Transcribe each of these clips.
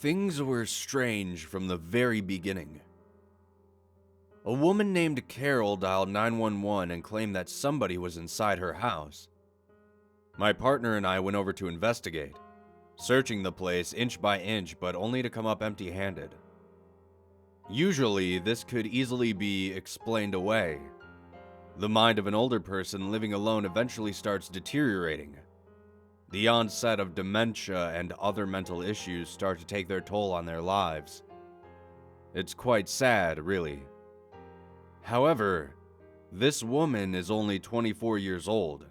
Things were strange from the very beginning. A woman named Carol dialed 911 and claimed that somebody was inside her house. My partner and I went over to investigate, searching the place inch by inch, but only to come up empty-handed. Usually, this could easily be explained away. The mind of an older person living alone eventually starts deteriorating. The onset of dementia and other mental issues start to take their toll on their lives. It's quite sad, really. However, this woman is only 24 years old.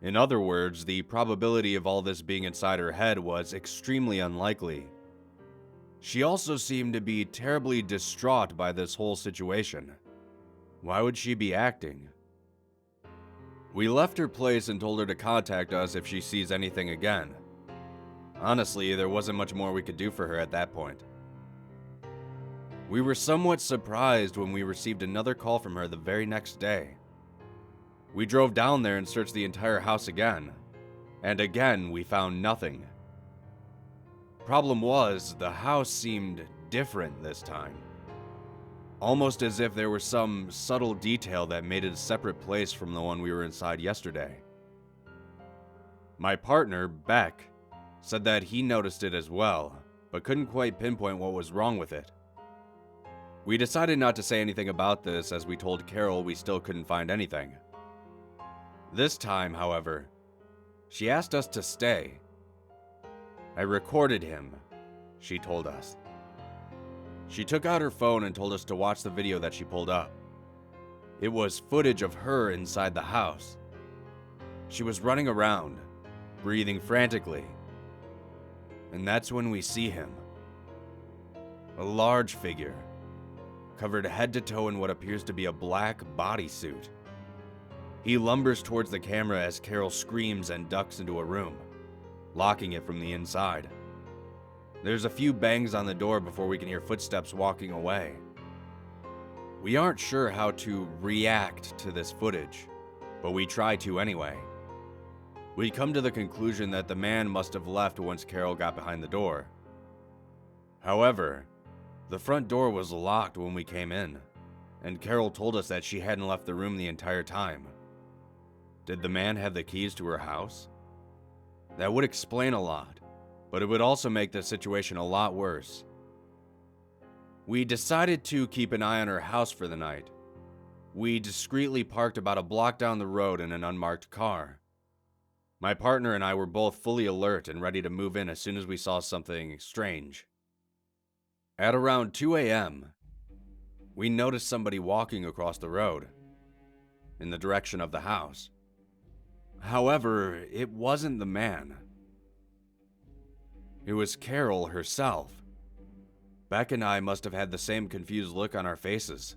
In other words, the probability of all this being inside her head was extremely unlikely. She also seemed to be terribly distraught by this whole situation. Why would she be acting? We left her place and told her to contact us if she sees anything again. Honestly, there wasn't much more we could do for her at that point. We were somewhat surprised when we received another call from her the very next day. We drove down there and searched the entire house again, and again we found nothing. Problem was, the house seemed different this time. Almost as if there was some subtle detail that made it a separate place from the one we were inside yesterday. My partner, Beck, said that he noticed it as well, but couldn't quite pinpoint what was wrong with it. We decided not to say anything about this as we told Carol we still couldn't find anything. This time, however, she asked us to stay. I recorded him, she told us. She took out her phone and told us to watch the video that she pulled up. It was footage of her inside the house. She was running around, breathing frantically. And that's when we see him. A large figure, covered head to toe in what appears to be a black bodysuit. He lumbers towards the camera as Carol screams and ducks into a room, locking it from the inside. There's a few bangs on the door before we can hear footsteps walking away. We aren't sure how to react to this footage, but we try to anyway. We come to the conclusion that the man must have left once Carol got behind the door. However, the front door was locked when we came in, and Carol told us that she hadn't left the room the entire time. Did the man have the keys to her house? That would explain a lot, but it would also make the situation a lot worse. We decided to keep an eye on her house for the night. We discreetly parked about a block down the road in an unmarked car. My partner and I were both fully alert and ready to move in as soon as we saw something strange. At around 2 a.m., we noticed somebody walking across the road, in the direction of the house. However, it wasn't the man. It was Carol herself. Beck and I must have had the same confused look on our faces.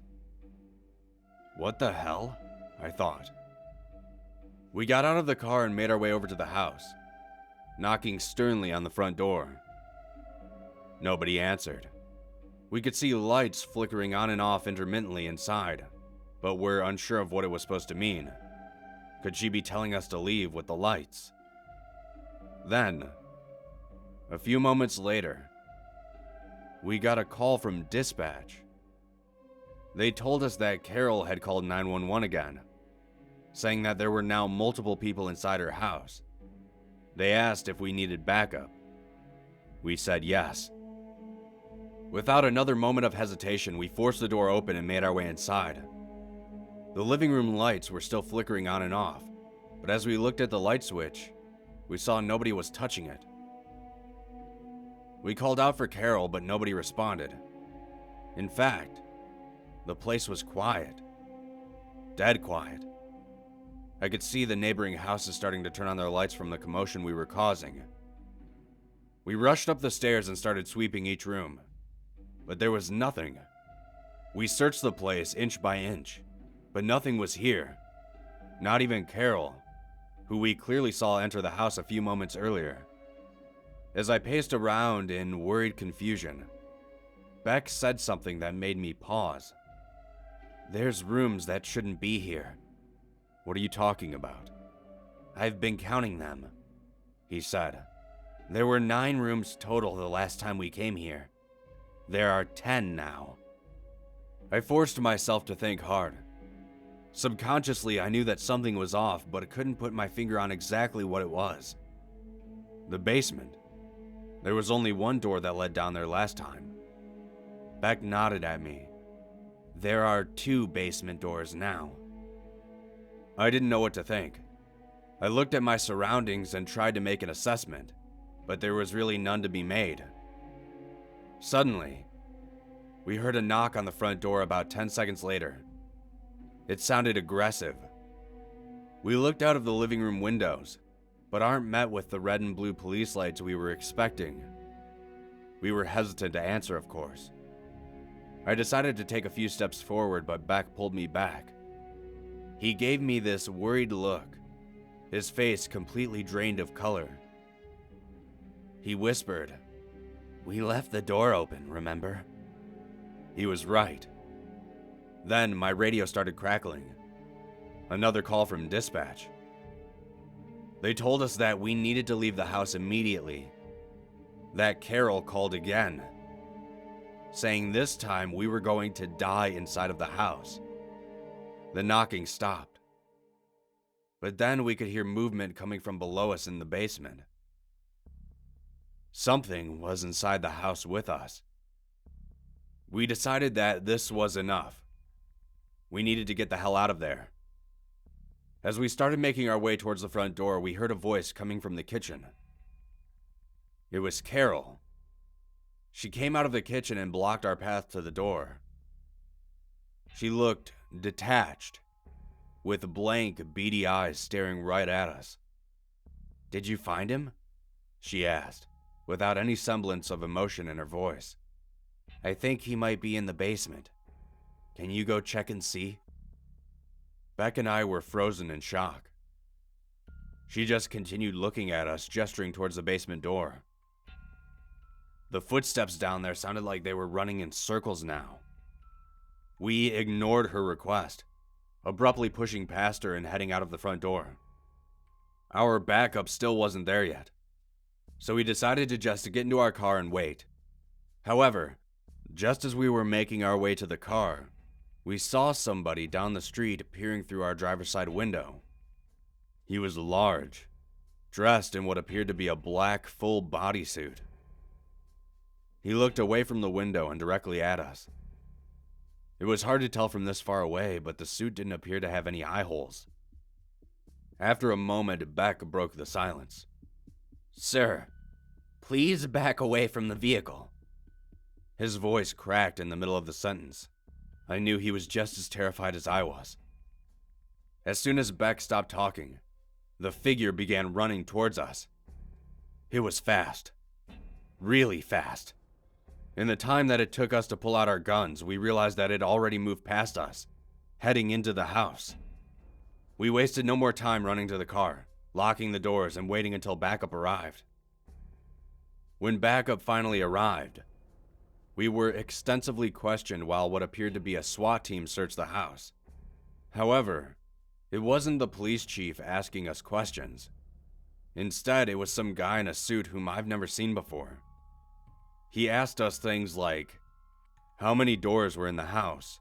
What the hell? I thought. We got out of the car and made our way over to the house, knocking sternly on the front door. Nobody answered. We could see lights flickering on and off intermittently inside, but we're unsure of what it was supposed to mean. Could she be telling us to leave with the lights? Then, a few moments later, we got a call from dispatch. They told us that Carol had called 911 again, saying that there were now multiple people inside her house. They asked if we needed backup. We said yes. Without another moment of hesitation, we forced the door open and made our way inside. The living room lights were still flickering on and off, but as we looked at the light switch, we saw nobody was touching it. We called out for Carol, but nobody responded. In fact, the place was quiet. Dead quiet. I could see the neighboring houses starting to turn on their lights from the commotion we were causing. We rushed up the stairs and started sweeping each room, but there was nothing. We searched the place inch by inch, but nothing was here. Not even Carol, who we clearly saw enter the house a few moments earlier. As I paced around in worried confusion, Beck said something that made me pause. "There's rooms that shouldn't be here." "What are you talking about?" "I've been counting them," he said. There were 9 rooms total the last time we came here. There are 10 now. I forced myself to think hard. Subconsciously, I knew that something was off, but I couldn't put my finger on exactly what it was. The basement. There was only one door that led down there last time. Beck nodded at me. There are 2 basement doors now. I didn't know what to think. I looked at my surroundings and tried to make an assessment, but there was really none to be made. Suddenly, we heard a knock on the front door about 10 seconds later. It sounded aggressive. We looked out of the living room windows, but aren't met with the red and blue police lights we were expecting. We were hesitant to answer, of course. I decided to take a few steps forward, but Beck pulled me back. He gave me this worried look, his face completely drained of color. He whispered, "We left the door open, remember?" He was right. Then my radio started crackling. Another call from dispatch. They told us that we needed to leave the house immediately. That Carol called again, saying this time we were going to die inside of the house. The knocking stopped. But then we could hear movement coming from below us in the basement. Something was inside the house with us. We decided that this was enough. We needed to get the hell out of there. As we started making our way towards the front door, we heard a voice coming from the kitchen. It was Carol. She came out of the kitchen and blocked our path to the door. She looked detached, with blank, beady eyes staring right at us. "Did you find him?" she asked, without any semblance of emotion in her voice. "I think he might be in the basement. Can you go check and see?" Beck and I were frozen in shock. She just continued looking at us, gesturing towards the basement door. The footsteps down there sounded like they were running in circles now. We ignored her request, abruptly pushing past her and heading out of the front door. Our backup still wasn't there yet, so we decided to just get into our car and wait. However, just as we were making our way to the car, we saw somebody down the street peering through our driver's side window. He was large, dressed in what appeared to be a black full bodysuit. He looked away from the window and directly at us. It was hard to tell from this far away, but the suit didn't appear to have any eye holes. After a moment, Beck broke the silence. "Sir, please back away from the vehicle." His voice cracked in the middle of the sentence. I knew he was just as terrified as I was. As soon as Beck stopped talking, the figure began running towards us. It was fast. Really fast. In the time that it took us to pull out our guns, we realized that it already moved past us, heading into the house. We wasted no more time running to the car, locking the doors and waiting until backup arrived. When backup finally arrived, we were extensively questioned while what appeared to be a SWAT team searched the house. However, it wasn't the police chief asking us questions. Instead, it was some guy in a suit whom I've never seen before. He asked us things like, how many doors were in the house?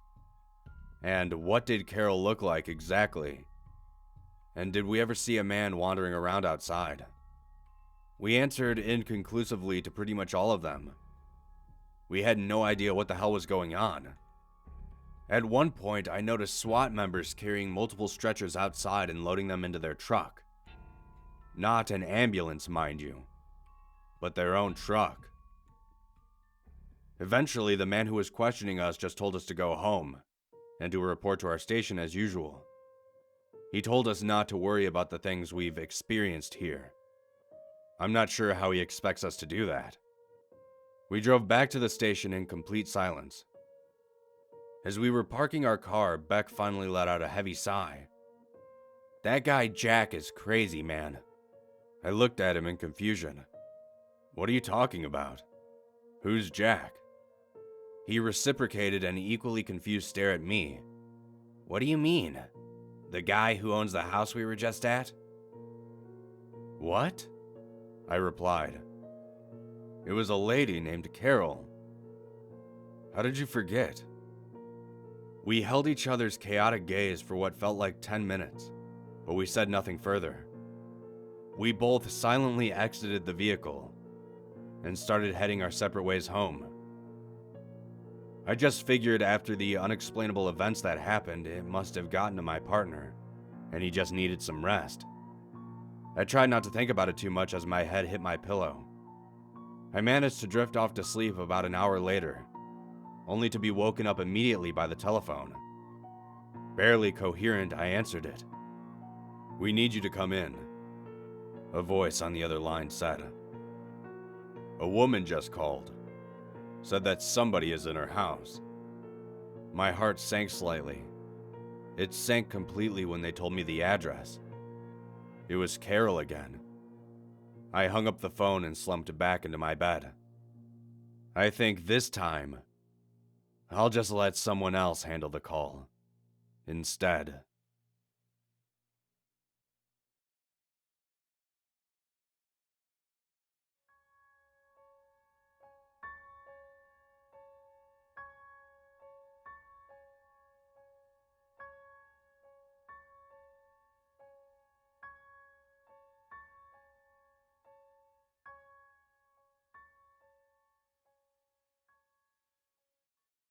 And what did Carol look like exactly? And did we ever see a man wandering around outside? We answered inconclusively to pretty much all of them. We had no idea what the hell was going on. At one point, I noticed SWAT members carrying multiple stretchers outside and loading them into their truck. Not an ambulance, mind you, but their own truck. Eventually, the man who was questioning us just told us to go home and to report to our station as usual. He told us not to worry about the things we've experienced here. I'm not sure how he expects us to do that. We drove back to the station in complete silence. As we were parking our car, Beck finally let out a heavy sigh. "That guy Jack is crazy, man." I looked at him in confusion. "What are you talking about? Who's Jack?" He reciprocated an equally confused stare at me. "What do you mean? The guy who owns the house we were just at?" "What?" I replied. It was a lady named Carol. How did you forget? We held each other's chaotic gaze for what felt like 10 minutes, but we said nothing further. We both silently exited the vehicle and started heading our separate ways home. I just figured after the unexplainable events that happened, it must have gotten to my partner, and he just needed some rest. I tried not to think about it too much as my head hit my pillow. I managed to drift off to sleep about an hour later, only to be woken up immediately by the telephone. Barely coherent, I answered it. "We need you to come in," a voice on the other line said. "A woman just called. Said that somebody is in her house." My heart sank slightly. It sank completely when they told me the address. It was Carol again. I hung up the phone and slumped back into my bed. I think this time, I'll just let someone else handle the call instead.